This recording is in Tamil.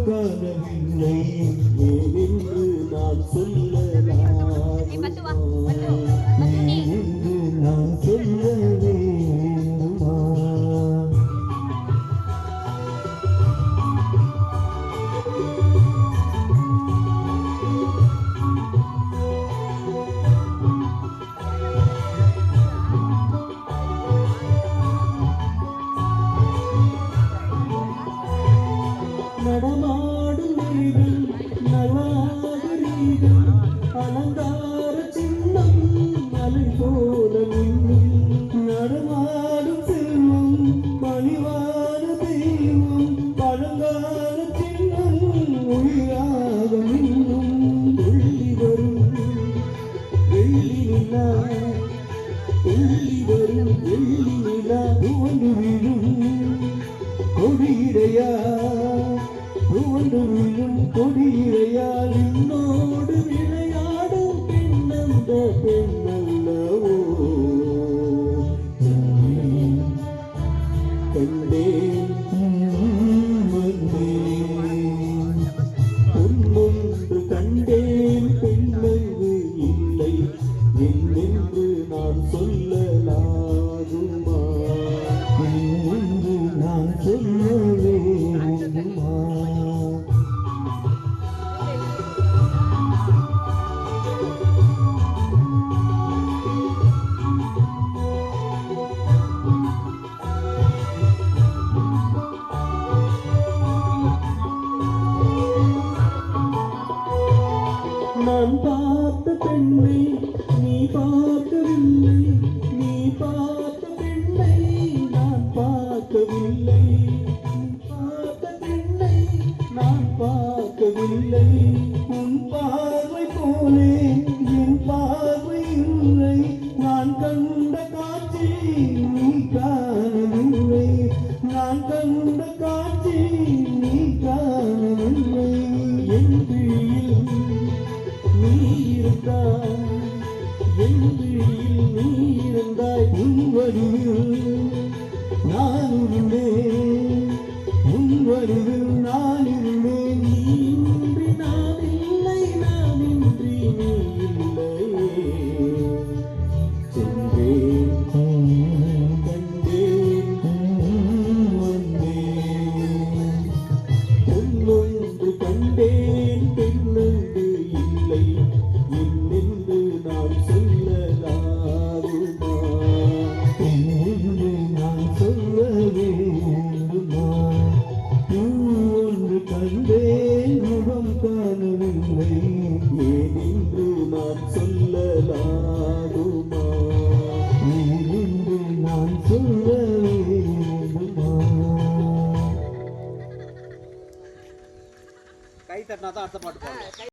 காணவில்லை என்று நான் சொல்லலாம் என்று நான் சொல்ல வேண்டுமா நடமாடும் மேகம் நவாகரீகம் அலங்கார சின்னம் மலை போல மின்னும் நடமாடும் செல்வம் பணிவான தெய்வம் பழங்கால சின்னம் உயிராக மின்னும் துள்ளி வரும் வெள்ளி நிலா துள்ளி வரும் வெள்ளி நிலா துவண்டு விழும் கொடியிடையா துவண்டு விழும் கொடியிடையால் என்னோடு விளையாடும் பெண்ணந்த பெண்ணல்லவோ கண்டேன் வந்தேன் பொன்னொன்று கண்டேன் பெண்ணங்கு இல்லை என்னென்று நான் சொல்லலாகுமா என்று நான் சொல்ல வேண்டுமா நான் பார்த்த பெண்ணை நீ பார்க்கவில்லை நீ பார்த்த பெண்ணை நான் பார்க்கவில்லை நீ பார்த்த பெண்ணை நான் பார்க்கவில்லை உன் பார்வை போலே என் பார்வை இல்லை நான் கண்ட காட்சி நீ காணவில்லை நான் கண்ட காட்சி நீ காணவில்லை என் விழியில் நீ இருந்தாய் என் விழியில் நீ இருந்தாய் உன் வடிவில் நான் இருந்தேன் உன் வடிவில் நான் இருந்தேன் நீ இன்றி நான் இல்லை நான் இன்றி நீ இல்லை சென்றேன் கண்டேன் வந்தேன் பொன்னொன்று கண்டேன் பெண்ணொன்று இல்லை என்னென்று நான் சொல்லலாகுமா என்னென்று நான் சொல்ல வேண்டுமா ஒன்று கண்டேன் முகம் காணவில்லை ஏனென்று நான் சொல்லலாகுமா ஏனென்று நான் சொல்ல வேண்டுமா கை தட்டினா தான் அடுத்த பாட்டு பாடுவோம்.